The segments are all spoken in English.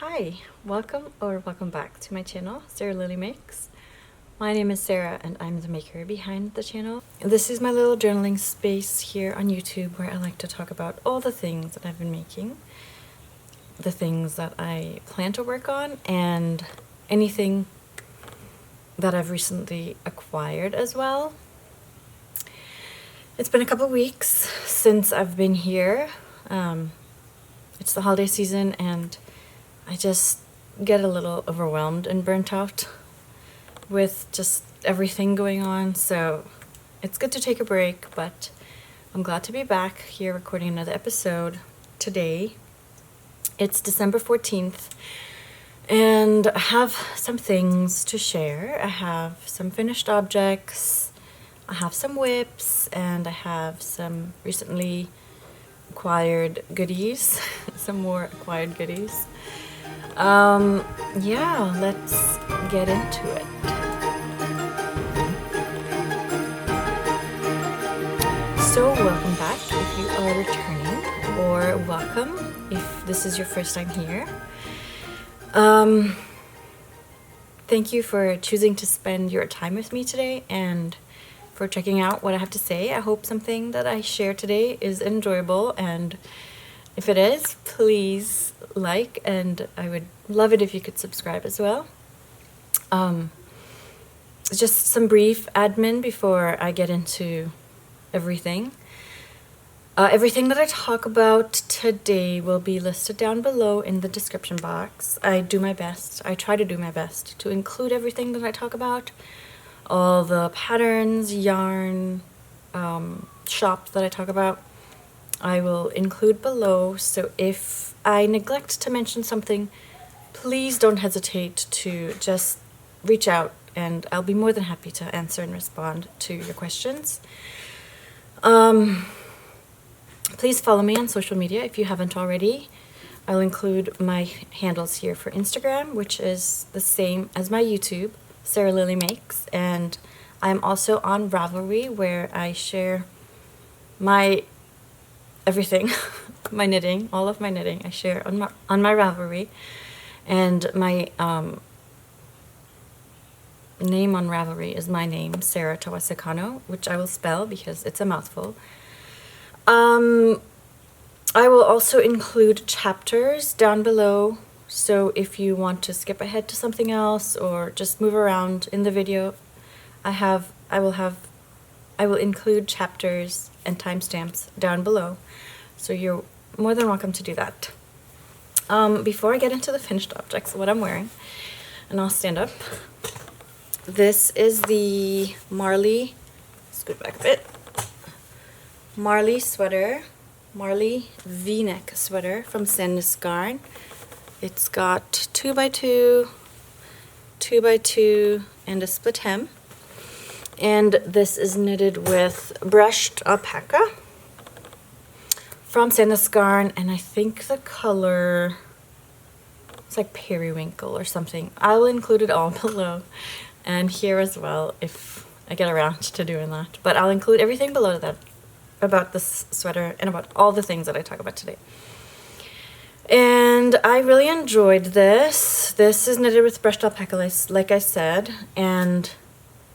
Hi, welcome back to my channel, Sarah Lily Makes. My name is Sarah and I'm the maker behind the channel. This is my little journaling space here on YouTube where I like to talk about all the things that I've been making, the things that I plan to work on, and anything that I've recently acquired as well. It's been a couple weeks since I've been here. It's the holiday season and I just get a little overwhelmed and burnt out with just everything going on, so it's good to take a break, but I'm glad to be back here recording another episode today. It's December 14th and I have some things to share. I have some finished objects, I have some whips, and I have some recently acquired goodies, some more acquired goodies. Yeah, let's get into it. So welcome back if you are returning, or welcome if this is your first time here. Thank you for choosing to spend your time with me today and for checking out what I have to say. I hope something that I share today is enjoyable, and if it is, please like, and I would love it if you could subscribe as well. Just some brief admin before I get into everything. Everything that I talk about today will be listed down below in the description box. I try to do my best to include everything that I talk about. All the patterns, yarn, shops that I talk about, I will include below. So if I neglect to mention something, please don't hesitate to just reach out and I'll be more than happy to answer and respond to your questions. Please follow me on social media if you haven't already. I'll include my handles here for Instagram, which is the same as my YouTube, Sarah Lily Makes, and I'm also on Ravelry where I share my everything, my knitting, all of my knitting I share on my Ravelry, and my name on Ravelry is my name, Sarah Tawasekano, which I will spell because it's a mouthful. I will also include chapters down below, so if you want to skip ahead to something else or just move around in the video, I will include chapters and timestamps down below, so you're more than welcome to do that. Before I get into the finished objects, what I'm wearing, and I'll stand up. This is the Marley, scoot back a bit, Marley sweater, Marley V-neck sweater from Sandnes Garn. It's got 2x2, 2x2, and a split hem. And this is knitted with brushed alpaca from Sandnes Garn, and I think the color, it's like periwinkle or something. I will include it all below and here as well if I get around to doing that. But I'll include everything below that about this sweater and about all the things that I talk about today. And I really enjoyed this. This is knitted with brushed alpaca, like I said, and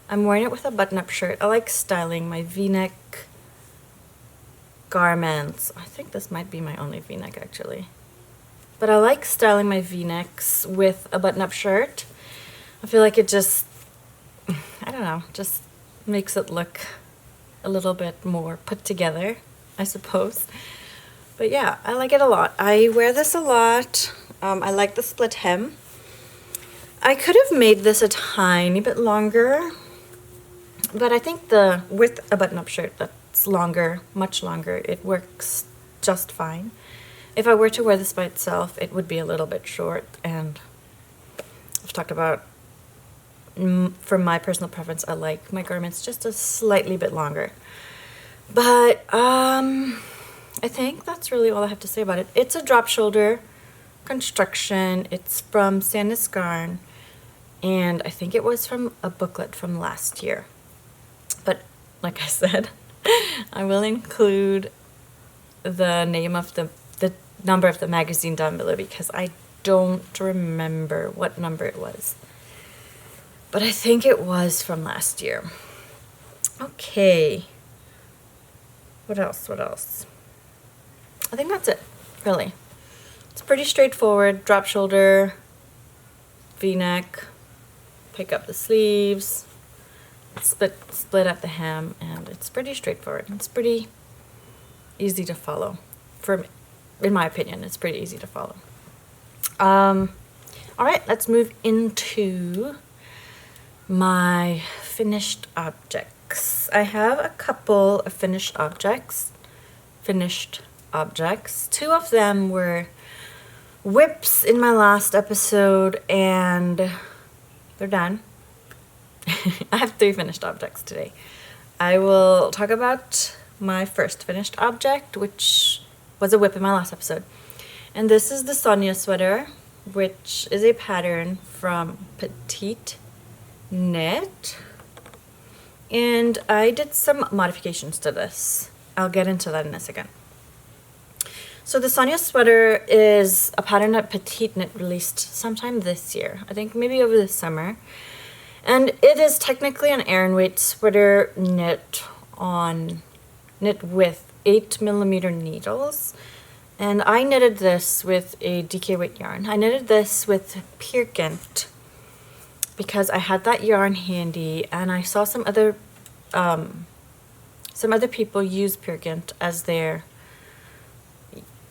I'm wearing it with a button-up shirt. I like styling my V-neck garments. I think this might be my only V-neck actually. But I like styling my V-necks with a button-up shirt. I feel like it just, I don't know, just makes it look a little bit more put together, I suppose. But yeah, I like it a lot. I wear this a lot. I like the split hem. I could have made this a tiny bit longer, but I think with a button-up shirt that's longer, much longer, it works just fine. If I were to wear this by itself, it would be a little bit short, and I've talked about, for my personal preference, I like my garments just a slightly bit longer. But I think that's really all I have to say about it. It's a drop shoulder construction. It's from Sandnes Garn, and I think it was from a booklet from last year. But like I said, I will include the name of the number of the magazine down below because I don't remember what number it was. But I think it was from last year. Okay. What else? What else? I think that's it, really. It's pretty straightforward. Drop shoulder, V-neck, pick up the sleeves, split at the hem, and it's pretty straightforward. It's pretty easy to follow. In my opinion, it's pretty easy to follow. All right, let's move into my finished objects. I have a couple of finished objects. Two of them were whips in my last episode, and they're done. I have 3 finished objects today. I will talk about my first finished object, which was a whip in my last episode. And this is the Sonja Sweater, which is a pattern from Petiteknit. And I did some modifications to this. I'll get into that in a second. So the Sonja Sweater is a pattern that Petiteknit released sometime this year. I think maybe over the summer. And it is technically an Aran weight sweater knit with 8mm needles. And I knitted this with a DK weight yarn. I knitted this with Peer Gynt because I had that yarn handy, and I saw some other people use Peer Gynt as their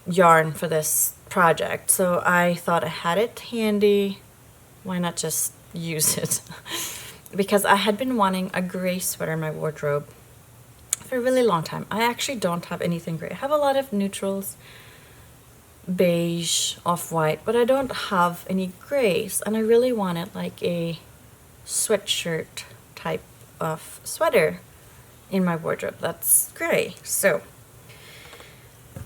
yarn for this project. So I thought I had it handy. Why not just use it? Because I had been wanting a gray sweater in my wardrobe for a really long time. I actually don't have anything gray. I have a lot of neutrals, beige, off-white, but I don't have any grays, and I really wanted like a sweatshirt type of sweater in my wardrobe that's gray. So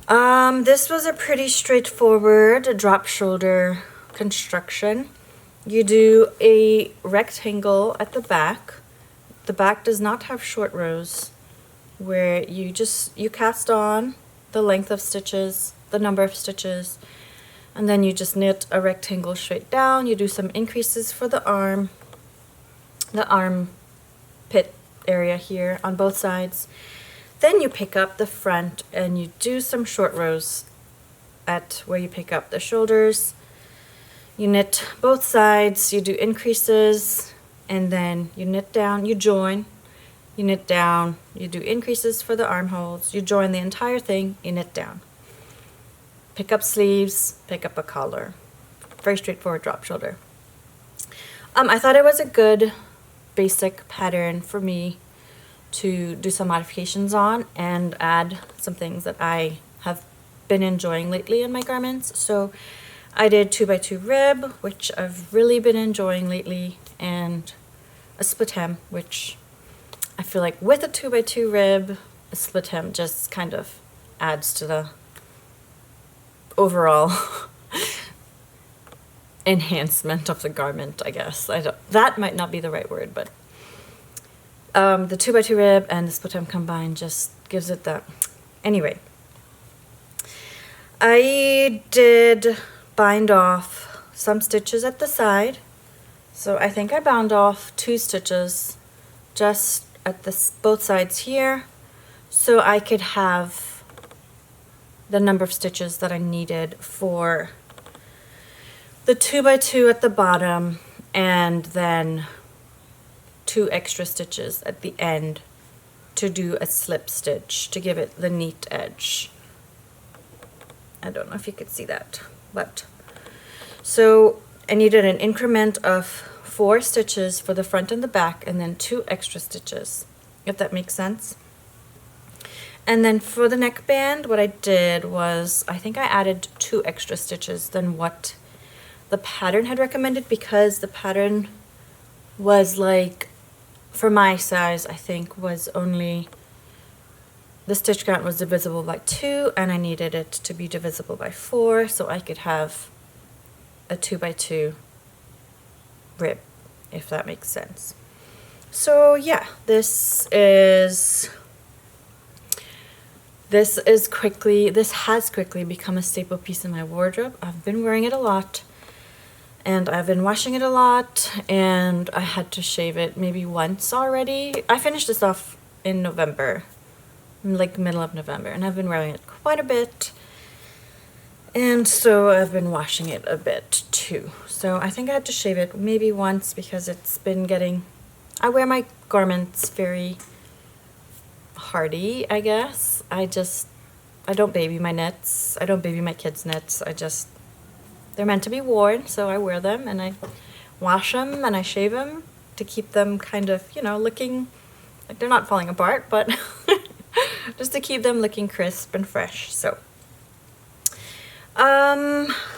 this was a pretty straightforward drop shoulder construction. You do a rectangle at the back. The back does not have short rows, where you cast on the length of stitches, the number of stitches, and then you just knit a rectangle straight down. You do some increases for the armpit area here on both sides. Then you pick up the front and you do some short rows at where you pick up the shoulders. You knit both sides, you do increases, and then you knit down, you join, you knit down, you do increases for the armholes, you join the entire thing, you knit down. Pick up sleeves, pick up a collar. Very straightforward drop shoulder. I thought it was a good basic pattern for me to do some modifications on and add some things that I have been enjoying lately in my garments. So I did 2x2 rib, which I've really been enjoying lately, and a split hem, which I feel like with a 2x2 rib, a split hem just kind of adds to the overall enhancement of the garment, I guess. That might not be the right word, but the 2x2 rib and the split hem combined just gives it that. Anyway, I did bind off some stitches at the side. So I think I bound off 2 stitches just at both sides here, so I could have the number of stitches that I needed for the 2x2 at the bottom, and then 2 extra stitches at the end to do a slip stitch to give it the neat edge. I don't know if you could see that, but so I needed an increment of 4 stitches for the front and the back, and then 2 extra stitches, if that makes sense. And then for the neckband, what I did was, I think I added 2 extra stitches than what the pattern had recommended, because the pattern was like, for my size, I think was only, the stitch count was divisible by 2, and I needed it to be divisible by 4, so I could have a 2x2 rib, if that makes sense. So yeah, this has quickly become a staple piece in my wardrobe. I've been wearing it a lot. And I've been washing it a lot, and I had to shave it maybe once already. I finished this off in November, like middle of November, and I've been wearing it quite a bit. And so I've been washing it a bit too. So I think I had to shave it maybe once because it's been getting... I wear my garments very hardy, I guess. I don't baby my knits. I don't baby my kids' knits. They're meant to be worn, so I wear them and I wash them and I shave them to keep them kind of, you know, looking like they're not falling apart, but just to keep them looking crisp and fresh. So,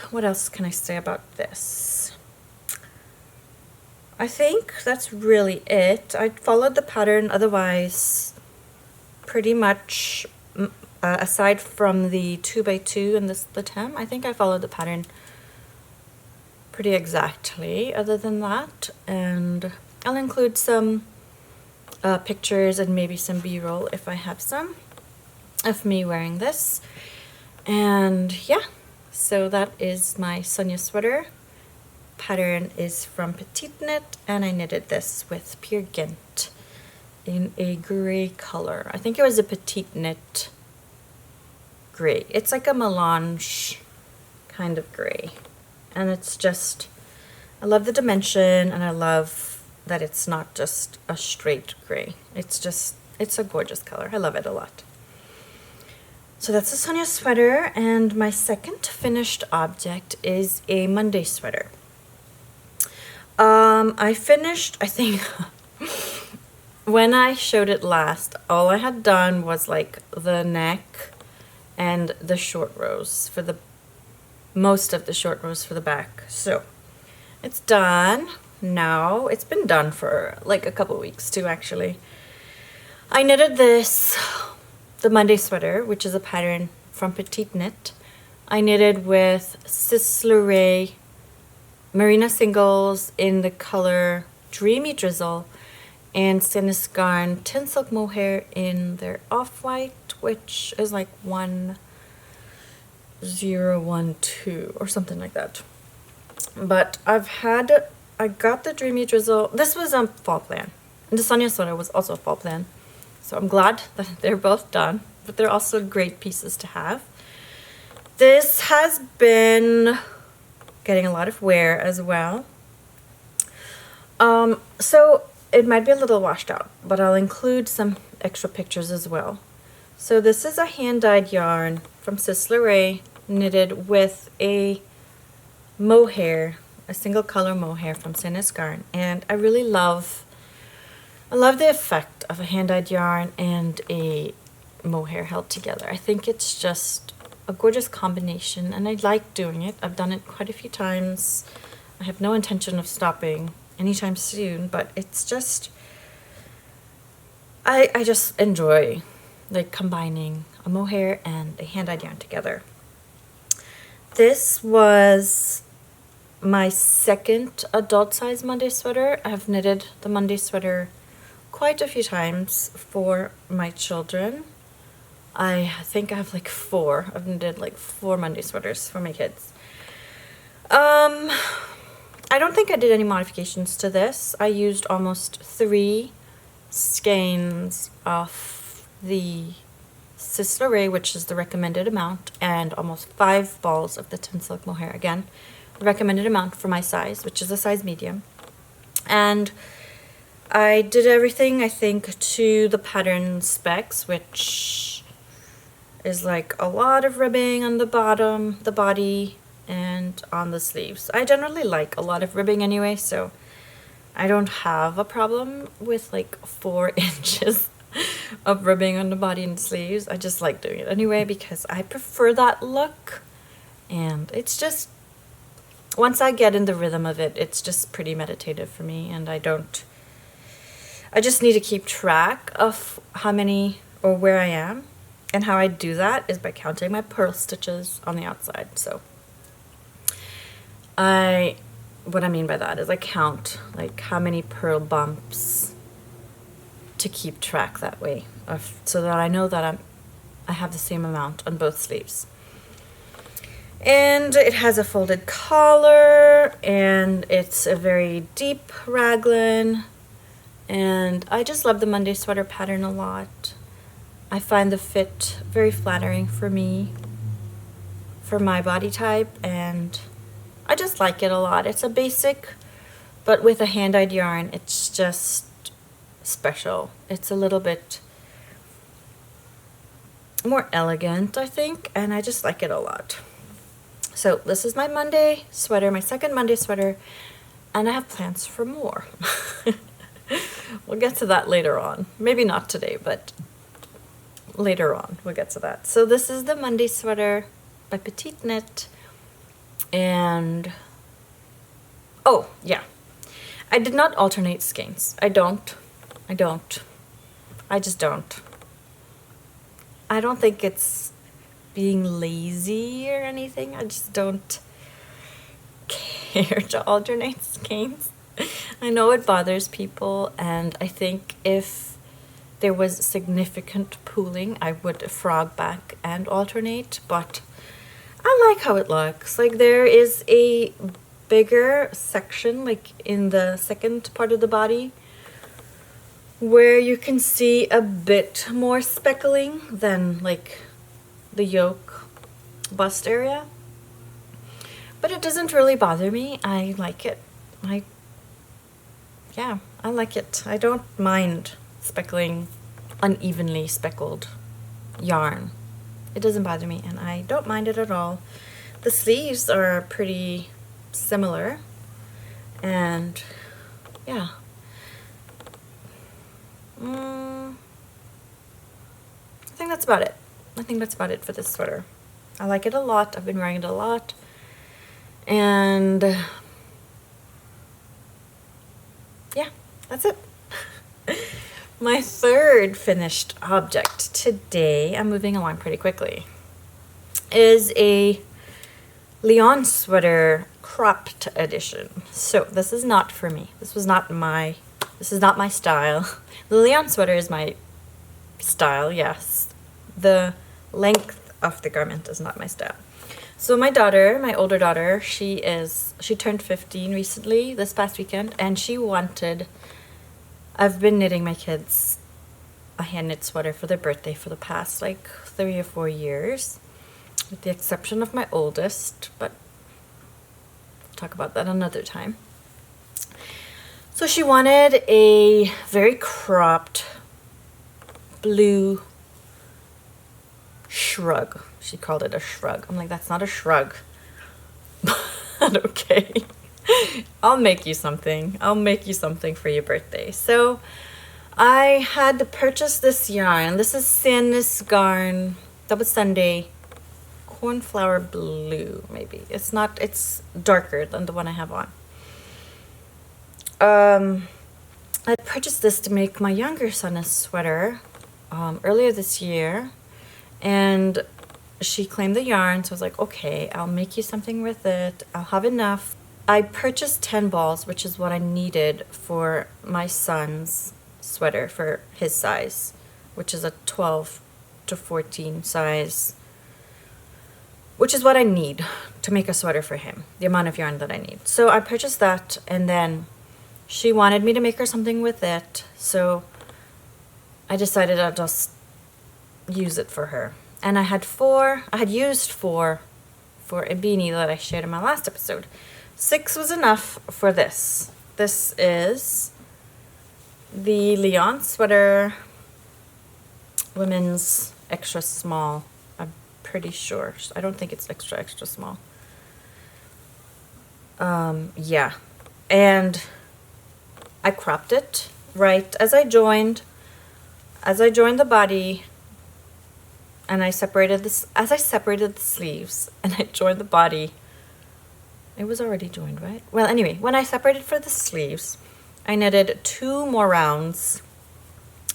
what else can I say about this? I think that's really it. I followed the pattern, otherwise pretty much, aside from the 2x2 and the Tema, I think I followed the pattern pretty exactly other than that. And I'll include some pictures and maybe some b-roll if I have some of me wearing this. And yeah, so that is my Sonja Sweater. Pattern is from Petiteknit, and I knitted this with Peer Gynt in a gray color. I think it was a Petiteknit gray. It's like a melange kind of gray. And it's just, I love the dimension, and I love that it's not just a straight gray. It's a gorgeous color. I love it a lot. So that's a Sonja Sweater, and my second finished object is a Monday sweater. I finished, I think, when I showed it last, all I had done was like the neck and the short rows for the most of the short rows for the back. So it's done now. It's been done for like a couple weeks too, actually. I knitted this, the Monday sweater, which is a pattern from Petiteknit. I knitted with Sysleriget Merino singles in the color Dreamy Drizzle, and Sandnes Garn Tin Silk Mohair in their off-white, which is like 1012 or something like that. But I got the Dreamy Drizzle. This was a fall plan, and the Sonja Sweater was also a fall plan. So I'm glad that they're both done, but they're also great pieces to have. This has been getting a lot of wear as well. So it might be a little washed out, but I'll include some extra pictures as well. So this is a hand-dyed yarn from Sysleriget, knitted with a mohair, a single color mohair from Sandnes Garn, and I really love the effect of a hand-dyed yarn and a mohair held together. I think it's just a gorgeous combination, and I like doing it. I've done it quite a few times. I have no intention of stopping anytime soon, but it's just, I just enjoy like combining a mohair and a hand-dyed yarn together. This was my second adult size Monday sweater. I've knitted the Monday sweater quite a few times for my children. I think I have like 4. I've knitted like 4 Monday sweaters for my kids. I don't think I did any modifications to this. I used almost 3 skeins of the Sysleriget, which is the recommended amount, and almost 5 balls of the Tin Silk Mohair, again, the recommended amount for my size, which is a size medium. And I did everything, I think, to the pattern specs, which is like a lot of ribbing on the bottom, the body, and on the sleeves. I generally like a lot of ribbing anyway, so I don't have a problem with like 4 inches of ribbing on the body and sleeves. I just like doing it anyway because I prefer that look, and it's just, once I get in the rhythm of it, it's just pretty meditative for me, and I just need to keep track of how many or where I am. And how I do that is by counting my purl stitches on the outside. So what I mean by that is I count like how many purl bumps to keep track that way, so that I know that I have the same amount on both sleeves. And it has a folded collar, and it's a very deep raglan. And I just love the Monday sweater pattern a lot. I find the fit very flattering for me, for my body type, and I just like it a lot. It's a basic, but with a hand-dyed yarn, it's just special. It's a little bit more elegant, I think, and I just like it a lot. So this is my Monday sweater, my second Monday sweater, and I have plans for more. We'll get to that later on. Maybe not today, but later on we'll get to that. So this is the Monday sweater by Petiteknit, and oh yeah, I did not alternate skeins. I just don't. I don't think it's being lazy or anything. I just don't care to alternate skeins. I know it bothers people, and I think if there was significant pooling, I would frog back and alternate, but I like how it looks. Like, there is a bigger section, like in the second part of the body, where you can see a bit more speckling than like the yoke bust area, but it doesn't really bother me. I like it. I like it. I don't mind speckling unevenly speckled yarn. It doesn't bother me, and I don't mind it at all. The sleeves are pretty similar, and yeah. I think that's about it. I think that's about it for this sweater. I like it a lot. I've been wearing it a lot. And yeah, that's it. My third finished object today, I'm moving along pretty quickly, is a Lyon Sweater cropped edition. So this is not for me. This is not my style. The Lyon Sweater is my style, yes. The length of the garment is not my style. So my daughter, my older daughter, she turned 15 recently, this past weekend, and I've been knitting my kids a hand knit sweater for their birthday for the past like 3 or 4 years, with the exception of my oldest, but I'll talk about that another time. So she wanted a very cropped blue shrug. She called it a shrug. I'm like, that's not a shrug. But okay. I'll make you something. I'll make you something for your birthday. So I had to purchase this yarn. This is Sandnes Garn Double Sunday Cornflower Blue, maybe. It's not, it's darker than the one I have on. I purchased this to make my younger son a sweater earlier this year, and she claimed the yarn, so I was like, okay, I'll make you something with it. I'll have enough. I purchased 10 balls, which is what I needed for my son's sweater for his size, which is a 12 to 14 size, which is what I need to make a sweater for him, the amount of yarn that I need. So I purchased that, and then she wanted me to make her something with it, so I decided I'll just use it for her. And I had used four for a beanie that I shared in my last episode. 6 was enough for this. This is the Lyon Sweater women's extra small. I'm pretty sure. I don't think it's extra small. Yeah. And I cropped it right as I joined the body, and I separated this as I separated the sleeves and I joined the body. It was already joined, right? Well, anyway, when I separated for the sleeves, I knitted 2 more rounds,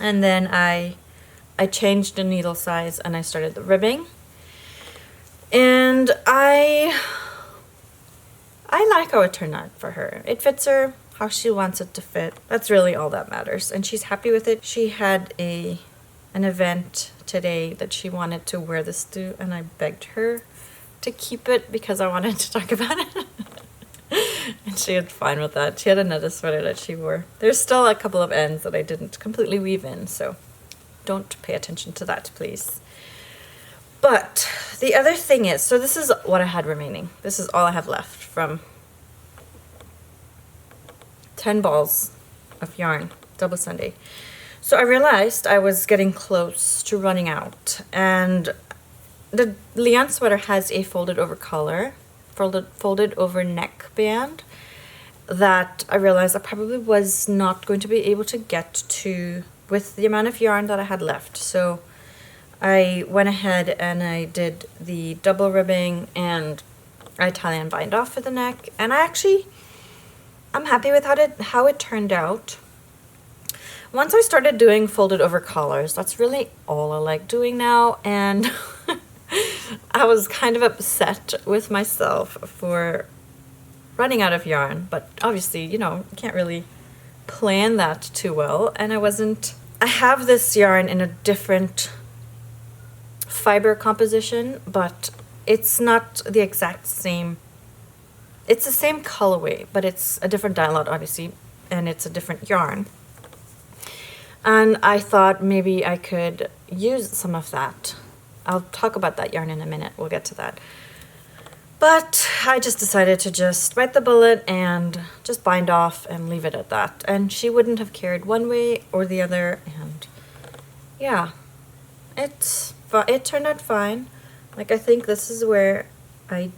and then I changed the needle size and I started the ribbing. And I like how it turned out for her. It fits her how she wants it to fit. That's really all that matters, and she's happy with it. She had an event today that she wanted to wear this to, and I begged her to keep it because I wanted to talk about it. And she had fine with that. She had another sweater that she wore. There's still a couple of ends that I didn't completely weave in, so don't pay attention to that, please. But the other thing is, so this is what I had remaining. This is all I have left from 10 balls of yarn, double Sunday. So I realized I was getting close to running out, and the Lyon Sweater has a folded over collar, folded over neck band that I realized I probably was not going to be able to get to with the amount of yarn that I had left. So I went ahead and I did the double ribbing and Italian bind off for the neck, and I'm happy with how it turned out. Once I started doing folded over collars, that's really all I like doing now, and I was kind of upset with myself for running out of yarn, but obviously, you know, you can't really plan that too well, and I have this yarn in a different fiber composition, but it's not the exact same. It's the same colorway, but it's a different dye lot, obviously, and it's a different yarn. And I thought maybe I could use some of that. I'll talk about that yarn in a minute. We'll get to that. But I just decided to just bite the bullet and just bind off and leave it at that. And she wouldn't have cared one way or the other. And yeah, it turned out fine. Like, I think this is where I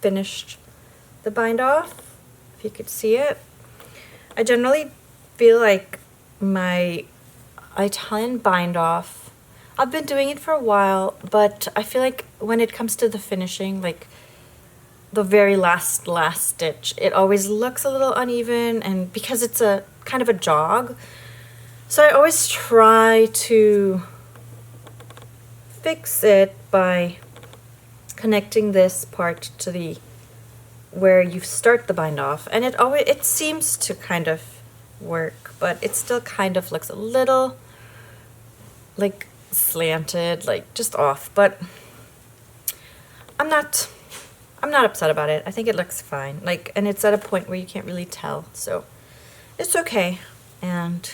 finished the bind off, if you could see it. I generally feel like my Italian bind off, I've been doing it for a while, but I feel like when it comes to the finishing, like the very last stitch, it always looks a little uneven, and because it's a kind of a jog, so I always try to fix it by connecting this part to where you start the bind off, and it seems to kind of work, but it still kind of looks a little like slanted, like just off, but I'm not upset about it. I think it looks fine, like, and it's at a point where you can't really tell, so it's okay, and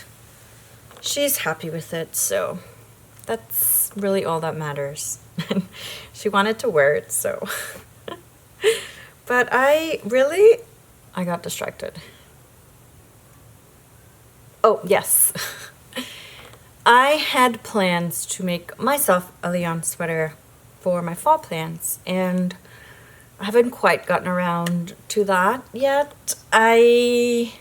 she's happy with it, so that's really all that matters. She wanted to wear it, so but I got distracted. Oh, yes. I had plans to make myself a Lyon sweater for my fall plans, and I haven't quite gotten around to that yet. I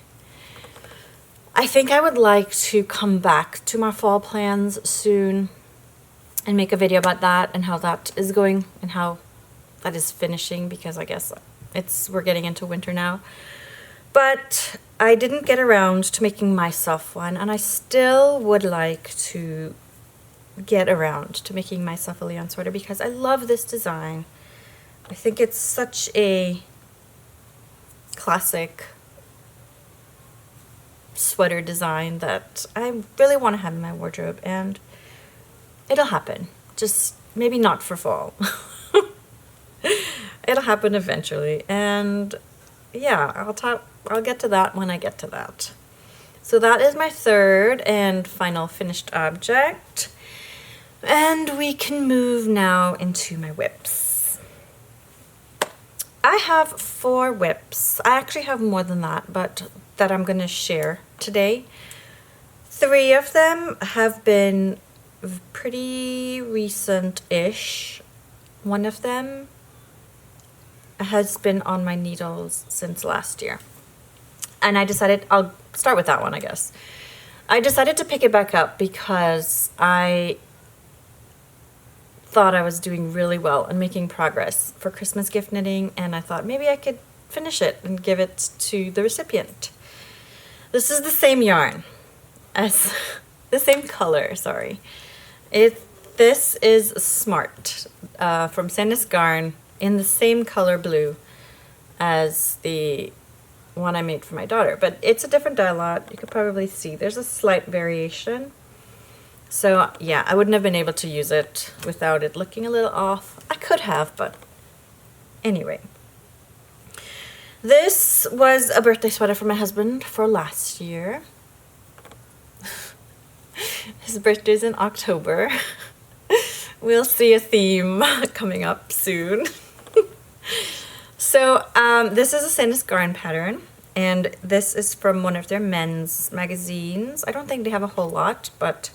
think I would like to come back to my fall plans soon and make a video about that and how that is going and how that is finishing, because I guess we're getting into winter now. But I didn't get around to making myself one, and I still would like to get around to making myself a Lyon sweater because I love this design. I think it's such a classic sweater design that I really want to have in my wardrobe, and it'll happen. Just maybe not for fall. It'll happen eventually, and yeah, I'll get to that when I get to that. So that is my third and final finished object. And we can move now into my whips. I have 4 whips. I actually have more than that, but that I'm going to share today. 3 of them have been pretty recent-ish. One of them has been on my needles since last year. And I decided, I'll start with that one, I guess. I decided to pick it back up because I thought I was doing really well and making progress for Christmas gift knitting, and I thought maybe I could finish it and give it to the recipient. This is the same yarn as the same color, sorry. This is Smart from Sandnes Garn in the same color blue as the one I made for my daughter, but it's a different dye lot. You could probably see there's a slight variation. So yeah, I wouldn't have been able to use it without it looking a little off. I could have, but anyway. This was a birthday sweater for my husband for last year. His birthday's in October. We'll see a theme coming up soon. So this is a Sandnes Garn pattern, and this is from one of their men's magazines. I don't think they have a whole lot, but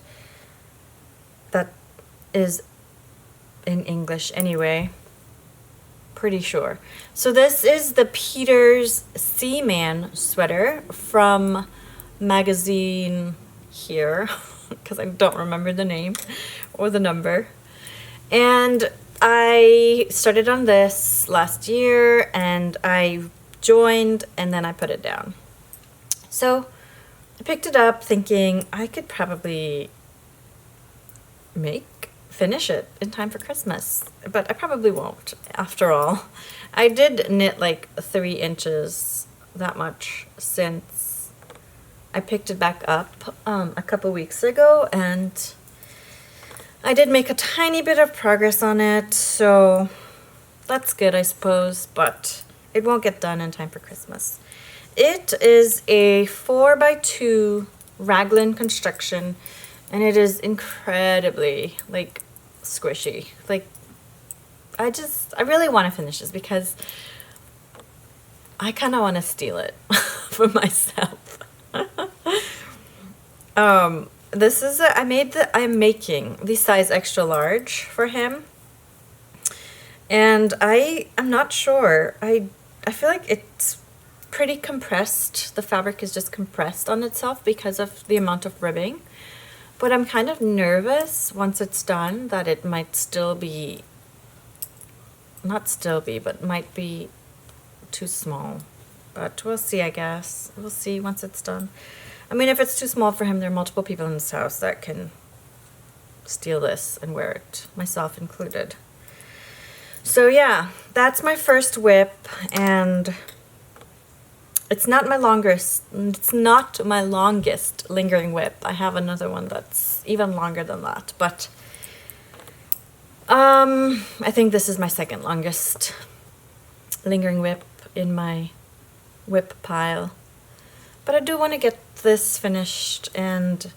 that is in English anyway. Pretty sure. So this is the Peter's Seaman sweater from magazine here, because I don't remember the name or the number. And I started on this last year, and I joined, and then I put it down. So I picked it up thinking I could probably finish it in time for Christmas, but I probably won't after all. I did knit like 3 inches, that much, since I picked it back up a couple weeks ago, and I did make a tiny bit of progress on it, so that's good, I suppose, but it won't get done in time for Christmas. It is a 4x2 raglan construction, and it is incredibly, like, squishy. Like, I really want to finish this because I kind of want to steal it for myself. This is I'm making the size extra large for him, and I'm not sure. I feel like it's pretty compressed. The fabric is just compressed on itself because of the amount of ribbing. But I'm kind of nervous once it's done that it might might be too small. But we'll see, I guess. We'll see once it's done. I mean, if it's too small for him, there are multiple people in this house that can steal this and wear it, myself included. So yeah, that's my first whip, and it's not my longest lingering whip. I have another one that's even longer than that, but I think this is my second longest lingering whip in my whip pile. But I do want to get this finished, and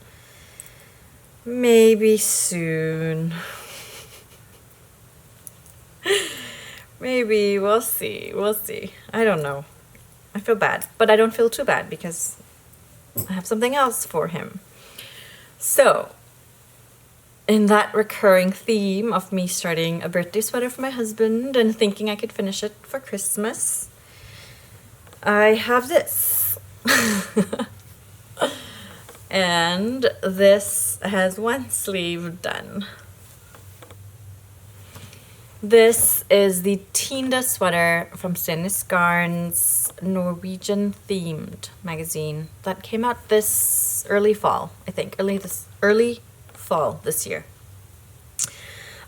maybe soon. Maybe, we'll see. I don't know. I feel bad, but I don't feel too bad because I have something else for him. So, in that recurring theme of me starting a birthday sweater for my husband and thinking I could finish it for Christmas, I have this. And this has one sleeve done. This is the Tinde Sweater from Sandnes Garn's Norwegian themed magazine that came out this early fall, I think, early fall this year.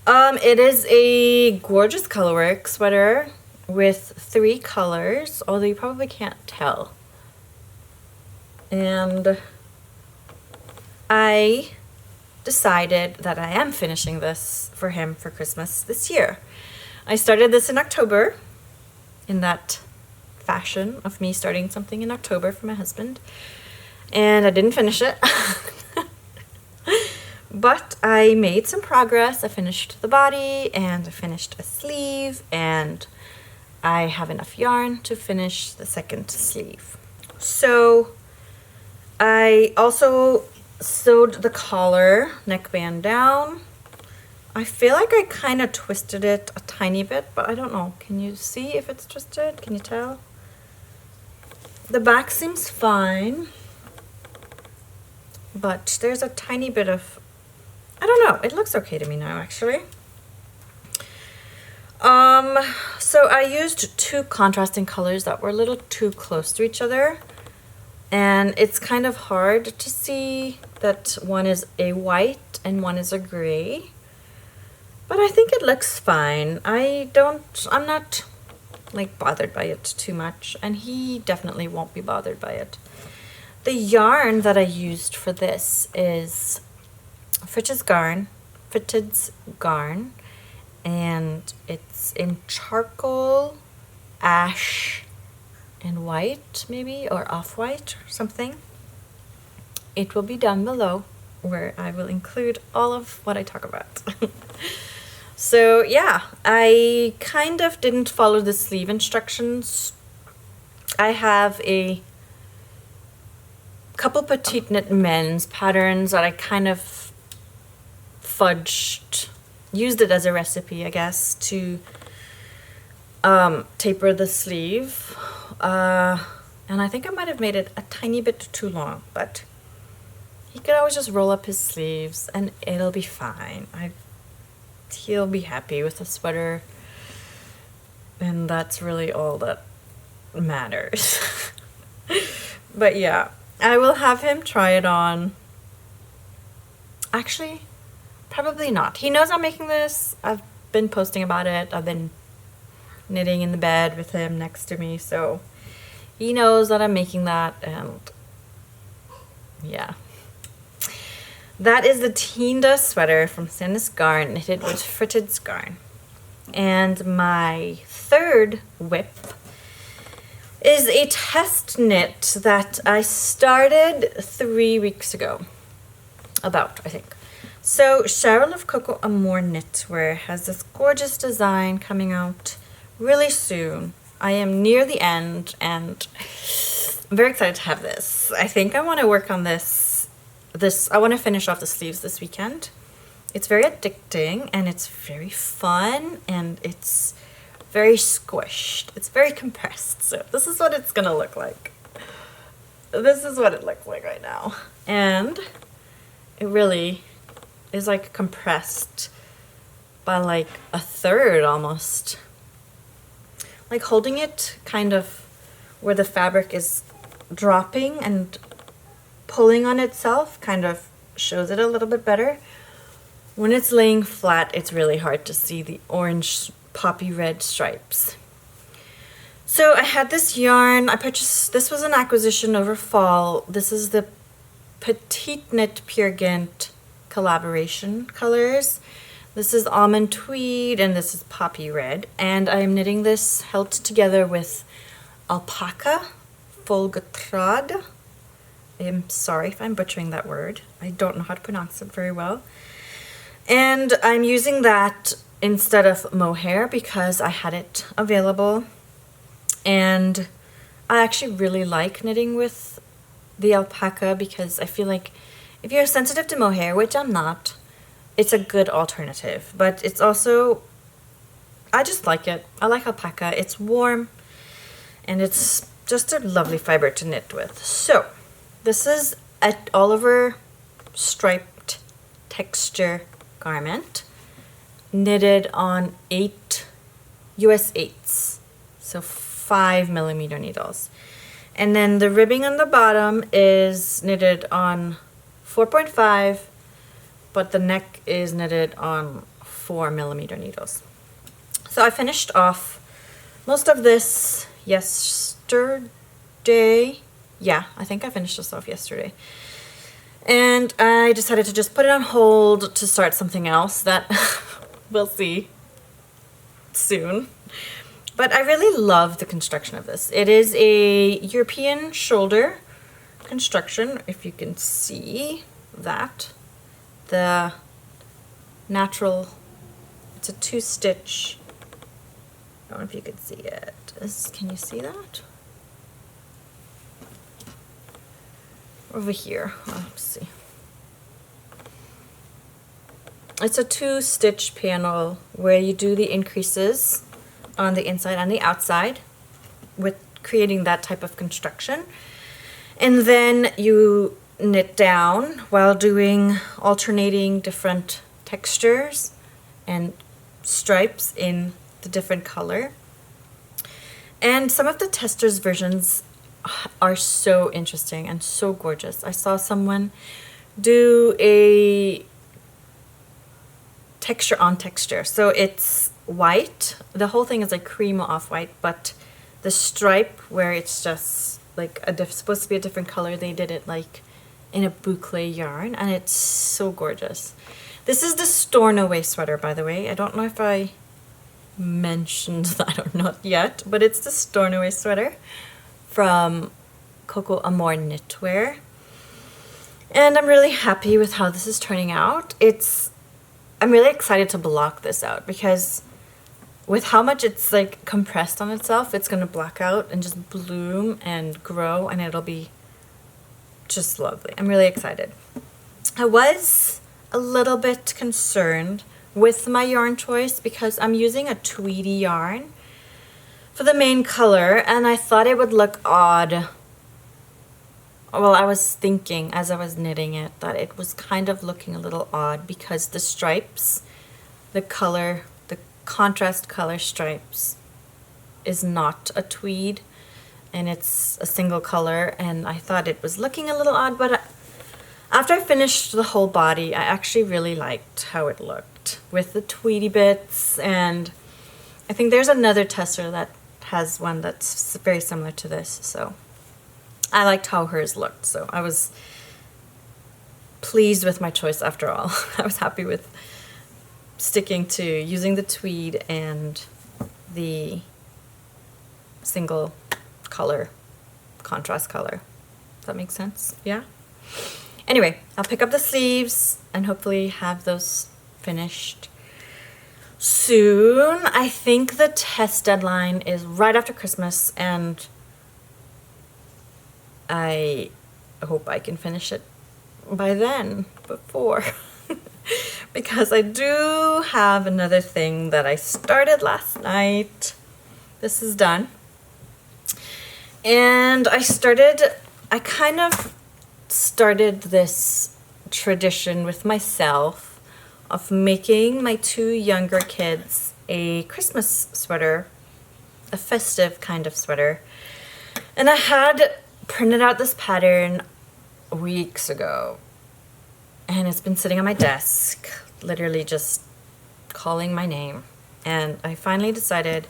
It is a gorgeous colorwork sweater with 3 colors, although you probably can't tell. And I decided that I am finishing this for him for Christmas this year. I started this in October, in that fashion of me starting something in October for my husband, and I didn't finish it. But I made some progress. I finished the body, and I finished a sleeve, and I have enough yarn to finish the second sleeve. So I also sewed the collar neckband down. I feel like I kind of twisted it a tiny bit, but I don't know. Can you see if it's twisted? Can you tell? The back seems fine, but there's a tiny bit of, I don't know. It looks okay to me now, actually. So I used 2 contrasting colors that were a little too close to each other. And it's kind of hard to see that one is a white and one is a gray. But I think it looks fine. I'm not like bothered by it too much, and he definitely won't be bothered by it. The yarn that I used for this is Fritidsgarn, and it's in charcoal, ash, and white maybe, or off-white or something. It will be down below where I will include all of what I talk about. So yeah, I kind of didn't follow the sleeve instructions. I have a couple Petiteknit men's patterns that I kind of fudged, used it as a recipe, I guess, to taper the sleeve. And I think I might have made it a tiny bit too long, but he could always just roll up his sleeves and it'll be fine. He'll be happy with the sweater, and that's really all that matters. But yeah, I will have him try it on. Actually, probably not. He knows I'm making this. I've been posting about it. I've been knitting in the bed with him next to me, so he knows that I'm making that, and yeah. That is the Tinde Sweater from Sandnes Garn, knitted with Fritidsgarn. And my third whip is a test knit that I started 3 weeks ago. About, I think. So Cheryl of Cocoamourknitwear has this gorgeous design coming out really soon. I am near the end and I'm very excited to have this. I think I want to work on this. I want to finish off the sleeves this weekend. It's very addicting and it's very fun and it's very squished. It's very compressed. So this is what it's going to look like. This is what it looks like right now. And it really is like compressed by like a third almost. Like holding it kind of where the fabric is dropping and pulling on itself kind of shows it a little bit better. When it's laying flat, it's really hard to see the orange poppy red stripes. So I had this yarn. I purchased, this was an acquisition over fall. This is the Petiteknit Peer Gynt collaboration colors. This is almond tweed and this is poppy red. And I am knitting this held together with Alpakka, Folgetrad. I'm sorry if I'm butchering that word. I don't know how to pronounce it very well. And I'm using that instead of mohair because I had it available. And I actually really like knitting with the alpaca because I feel like if you're sensitive to mohair, which I'm not, it's a good alternative. But it's also, I just like it. I like alpaca. It's warm and it's just a lovely fiber to knit with. So this is an all over striped texture garment knitted on 8 US 8s, so 5mm needles. And then the ribbing on the bottom is knitted on 4.5, but the neck is knitted on 4mm needles. So I finished off most of this yesterday. Yeah, I think I finished this off yesterday. And I decided to just put it on hold to start something else that we'll see soon. But I really love the construction of this. It is a European shoulder construction, if you can see that. The natural, it's a 2-stitch. I don't know if you can see it. Can you see that? Over here, let's see. It's a 2-stitch panel where you do the increases on the inside and the outside with creating that type of construction. And then you knit down while doing alternating different textures and stripes in the different color. And some of the testers versions are so interesting and so gorgeous. I saw someone do a texture on texture. So it's white. The whole thing is like cream off-white, but the stripe where it's just like supposed to be a different color, they did it like in a boucle yarn, and it's so gorgeous. This is the Stornoway Sweater, by the way. I don't know if I mentioned that or not yet, but it's the Stornoway Sweater from Cocoamourknitwear. And I'm really happy with how this is turning out. I'm really excited to block this out because with how much it's like compressed on itself, it's gonna block out and just bloom and grow, and it'll be just lovely. I'm really excited. I was a little bit concerned with my yarn choice because I'm using a Tweedy yarn for the main color, and I thought it would look odd. Well, I was thinking as I was knitting it that it was kind of looking a little odd because the stripes, the contrast color stripes is not a tweed, and it's a single color, and I thought it was looking a little odd, but after I finished the whole body, I actually really liked how it looked with the tweedy bits. And I think there's another tester that has one that's very similar to this, so I liked how hers looked, so I was pleased with my choice after all. I was happy with sticking to using the tweed and the single color, contrast color. Does that make sense? Yeah? Anyway, I'll pick up the sleeves and hopefully have those finished soon. I think the test deadline is right after Christmas, and I hope I can finish it by then, before, because I do have another thing that I started last night. This is done. And I kind of started this tradition with myself of making my two younger kids a Christmas sweater, a festive kind of sweater. And I had printed out this pattern weeks ago, and it's been sitting on my desk, literally just calling my name. And I finally decided,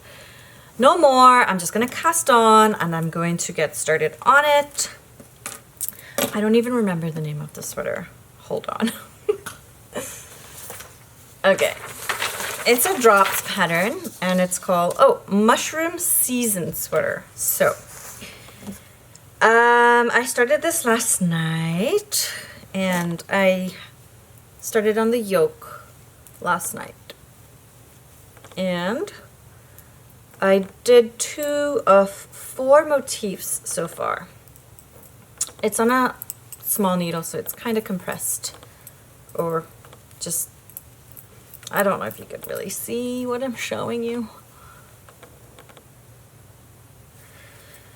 no more, I'm just gonna cast on and I'm going to get started on it. I don't even remember the name of the sweater. Hold on. Okay. It's a drops pattern, and it's called, Mushroom Season Sweater. So, I started this last night, and I started on the yoke last night. And I did 2 of 4 motifs so far. It's on a small needle, so it's kind of compressed, or just, I don't know if you could really see what I'm showing you.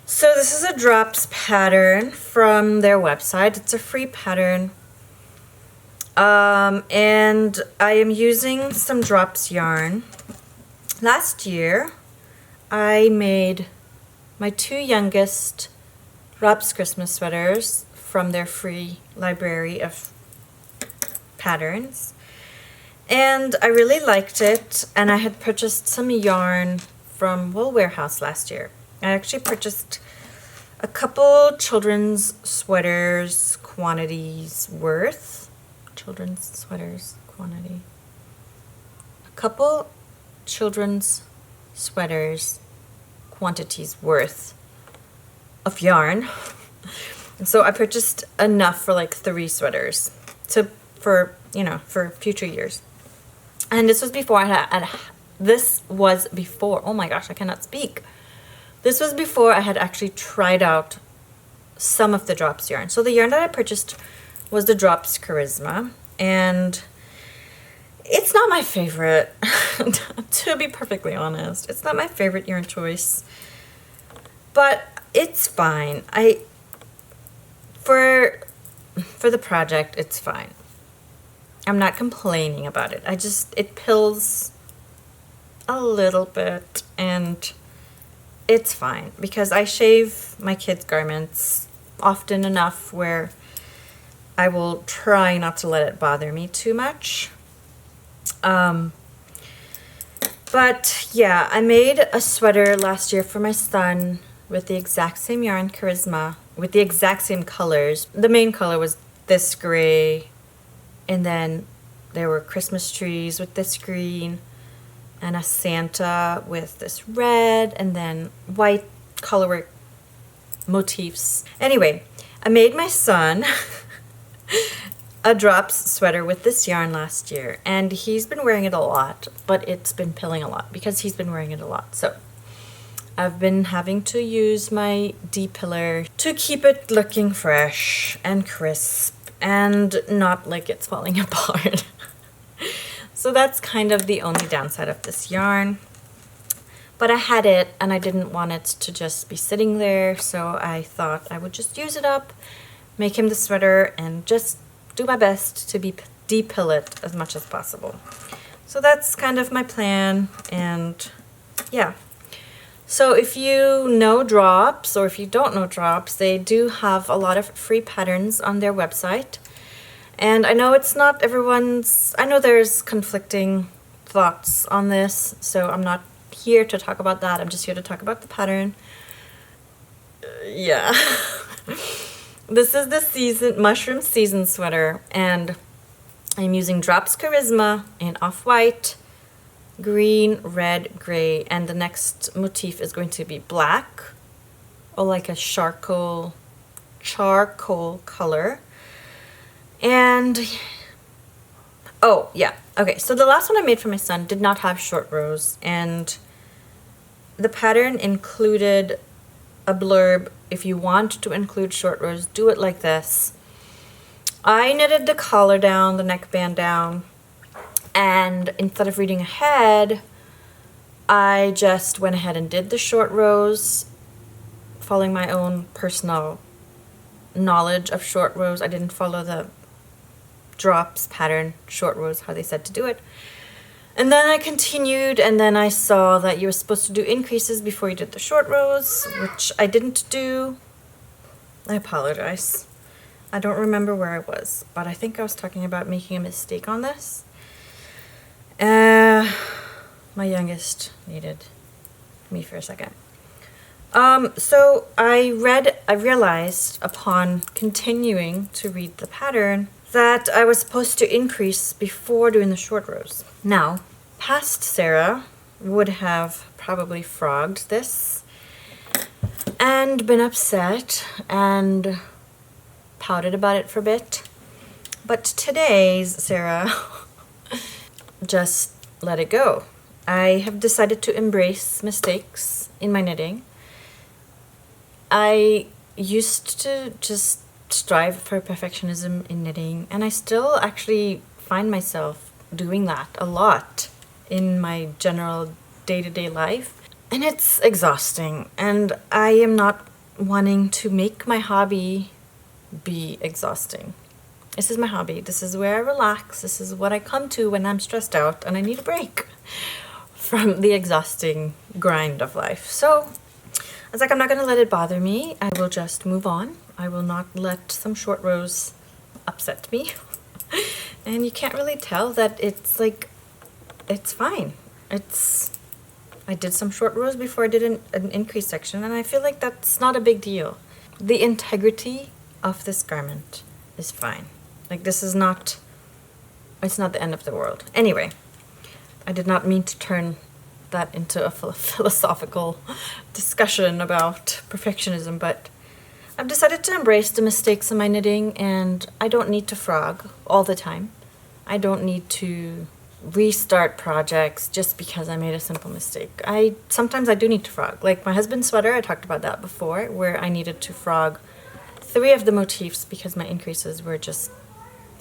So this is a drops pattern from their website. It's a free pattern. And I am using some drops yarn. Last year, I made my 2 youngest drops Christmas sweaters from their free library of patterns. And I really liked it, and I had purchased some yarn from Wool Warehouse last year. I actually purchased a couple children's sweaters quantities worth. Children's sweaters quantity. A couple children's sweaters quantities worth of yarn. And so I purchased enough for like 3 sweaters for future years. And this was before oh my gosh, I cannot speak. This was before I had actually tried out some of the drops yarn. So the yarn that I purchased was the Drops Charisma, and it's not my favorite, to be perfectly honest. It's not my favorite yarn choice, but it's fine. For the project, it's fine. I'm not complaining about it. It pills a little bit, and it's fine because I shave my kids' garments often enough where I will try not to let it bother me too much. But yeah, I made a sweater last year for my son with the exact same yarn, Charisma, with the exact same colors. The main color was this gray, and then there were Christmas trees with this green, and a Santa with this red, and then white colorwork motifs. Anyway, I made my son a drops sweater with this yarn last year, and he's been wearing it a lot, but it's been pilling a lot because he's been wearing it a lot. So I've been having to use my depiller to keep it looking fresh and crisp and not like it's falling apart. So that's kind of the only downside of this yarn. But I had it and I didn't want it to just be sitting there, so I thought I would just use it up, make him the sweater, and just do my best to depill it as much as possible. So that's kind of my plan, and yeah. So if you know Drops, or if you don't know Drops, they do have a lot of free patterns on their website. And I know it's not everyone's, I know there's conflicting thoughts on this, so I'm not here to talk about that. I'm just here to talk about the pattern. Yeah. This is the Mushroom Season sweater, and I'm using Drops Charisma in off-white, green, red, gray, and the next motif is going to be black, or like a charcoal color. And oh yeah, okay, so the last one I made for my son did not have short rows, and the pattern included a blurb: if you want to include short rows, do it like this. I knitted the collar down, the neckband down, and instead of reading ahead, I just went ahead and did the short rows, following my own personal knowledge of short rows. I didn't follow the Drops pattern short rows, how they said to do it. And then I continued, and then I saw that you were supposed to do increases before you did the short rows, which I didn't do. I apologize. I don't remember where I was, but I think I was talking about making a mistake on this. My youngest needed me for a second. So I realized upon continuing to read the pattern that I was supposed to increase before doing the short rows. Now, past Sarah would have probably frogged this and been upset and pouted about it for a bit. But today's Sarah just let it go. I have decided to embrace mistakes in my knitting. I used to just strive for perfectionism in knitting, and I still actually find myself doing that a lot in my general day-to-day life, and it's exhausting, and I am not wanting to make my hobby be exhausting. This is my hobby. This is where I relax. This is what I come to when I'm stressed out and I need a break from the exhausting grind of life. So I was like, I'm not going to let it bother me. I will just move on. I will not let some short rows upset me. And you can't really tell that it's like, it's fine. I did some short rows before I did an increase section, and I feel like that's not a big deal. The integrity of this garment is fine. Like, this is not, it's not the end of the world. Anyway, I did not mean to turn that into a philosophical discussion about perfectionism, but I've decided to embrace the mistakes in my knitting, and I don't need to frog all the time. I don't need to restart projects just because I made a simple mistake. Sometimes I do need to frog. Like my husband's sweater, I talked about that before, where I needed to frog 3 of the motifs because my increases were just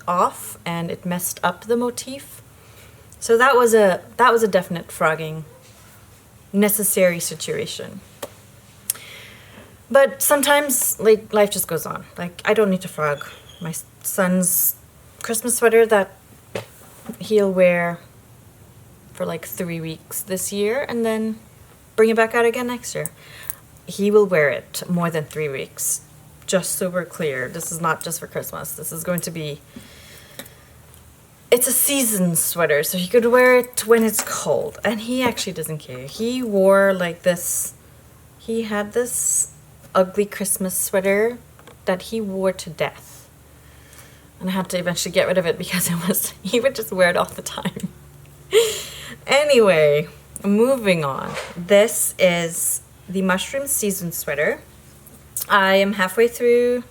off and it messed up the motif. So that was a definite frogging necessary situation. But sometimes, like, life just goes on. Like, I don't need to frog my son's Christmas sweater that he'll wear for like 3 weeks this year and then bring it back out again next year. He will wear it more than 3 weeks. Just so we're clear, this is not just for Christmas. This is going to be, it's a season sweater, so he could wear it when it's cold. And he actually doesn't care. He wore like this, he had this ugly Christmas sweater that he wore to death. And I had to eventually get rid of it because he would just wear it all the time. Anyway, moving on. This is the Mushroom Season Sweater. I am halfway through.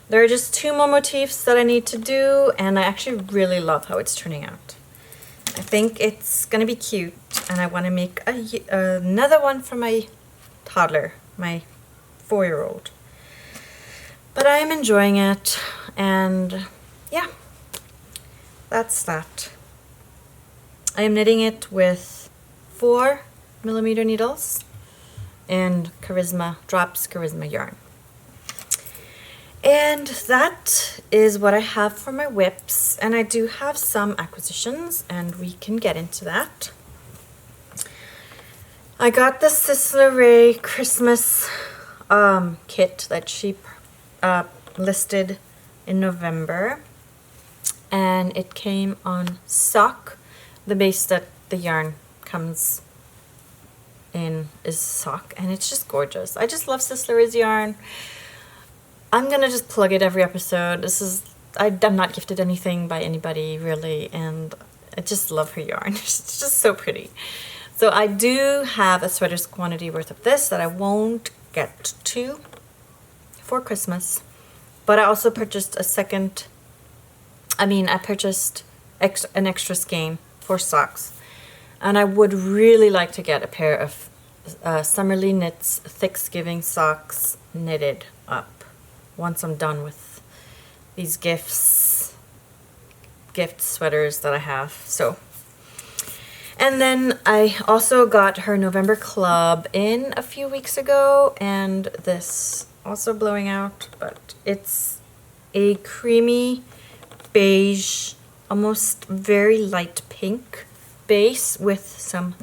There are just 2 more motifs that I need to do, and I actually really love how it's turning out. I think it's gonna be cute, and I want to make another one for my toddler, my 4-year-old. But I am enjoying it, and yeah, that's that. I am knitting it with 4mm needles and Drops Charisma yarn. And that is what I have for my whips, and I do have some acquisitions, and we can get into that. I got the Sysleriget Christmas kit that she listed in November, and it came on sock. The base that the yarn comes in is sock, and it's just gorgeous. I just love Sysleriget's yarn. I'm gonna just plug it every episode. I'm not gifted anything by anybody really, and I just love her yarn. It's just so pretty. So I do have a sweater's quantity worth of this that I won't get to for Christmas. But I also purchased I purchased an extra skein for socks. And I would really like to get a pair of Summerly Knits Thanksgiving socks knitted up once I'm done with these gift sweaters that I have. So, and then I also got her November Club in a few weeks ago, and this also blowing out, but it's a creamy beige, almost very light pink base with some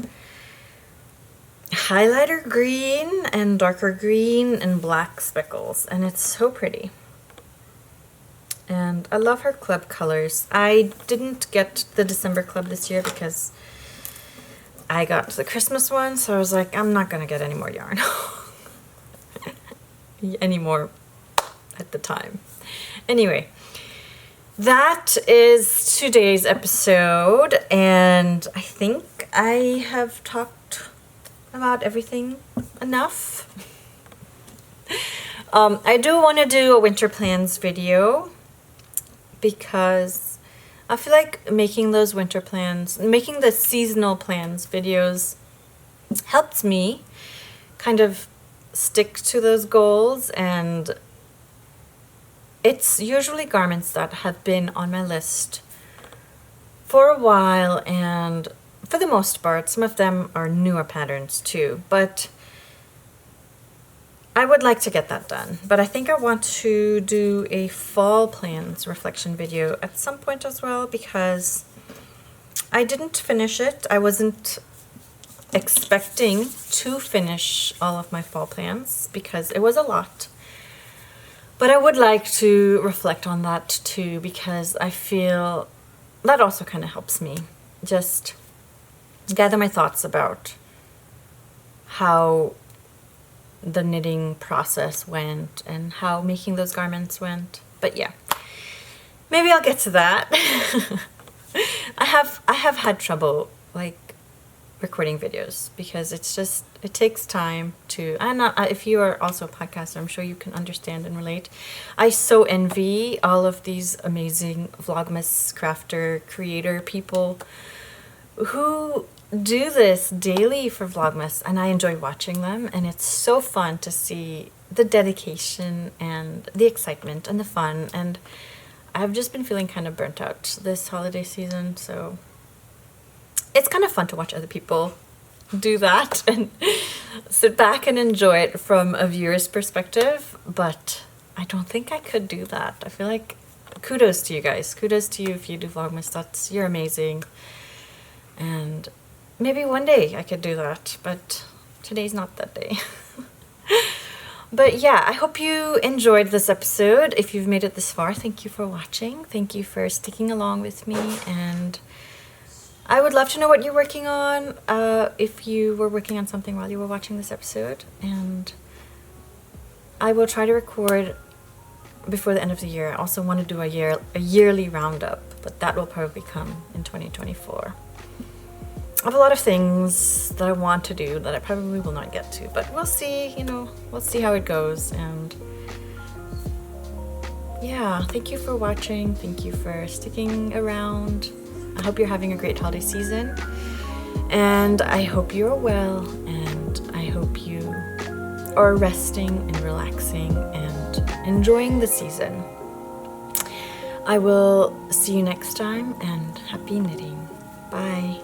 highlighter green and darker green and black speckles, and it's so pretty. And I love her club colors. I didn't get the December Club this year because I got the Christmas one, so I was like, I'm not gonna get any more yarn anymore at the time. Anyway, that is today's episode, and I think I have talked about everything enough. I do want to do a winter plans video because I feel like making those winter plans, making the seasonal plans videos helps me kind of stick to those goals, and it's usually garments that have been on my list for a while, and for the most part, some of them are newer patterns too, but I would like to get that done. But I think I want to do a fall plans reflection video at some point as well, because I didn't finish it. I wasn't expecting to finish all of my fall plans because it was a lot. But I would like to reflect on that too, because I feel that also kind of helps me just gather my thoughts about how the knitting process went and how making those garments went. But yeah, maybe I'll get to that. I have had trouble like recording videos because it takes time to, if you are also a podcaster, I'm sure you can understand and relate. I so envy all of these amazing Vlogmas crafter creator people who do this daily for Vlogmas, and I enjoy watching them, and it's so fun to see the dedication and the excitement and the fun, and I've just been feeling kind of burnt out this holiday season, so it's kind of fun to watch other people do that and sit back and enjoy it from a viewer's perspective, but I don't think I could do that. I feel like kudos to you guys. Kudos to you if you do Vlogmas. You're amazing. And maybe one day I could do that, but today's not that day. But yeah, I hope you enjoyed this episode. If you've made it this far, thank you for watching. Thank you for sticking along with me, and I would love to know what you're working on, if you were working on something while you were watching this episode, and I will try to record before the end of the year, I also want to do a yearly roundup, but that will probably come in 2024. I have a lot of things that I want to do that I probably will not get to, but we'll see, you know, we'll see how it goes. And yeah, thank you for watching. Thank you for sticking around. I hope you're having a great holiday season, and I hope you're well, and I hope you are resting and relaxing and enjoying the season. I will see you next time, and happy knitting. Bye.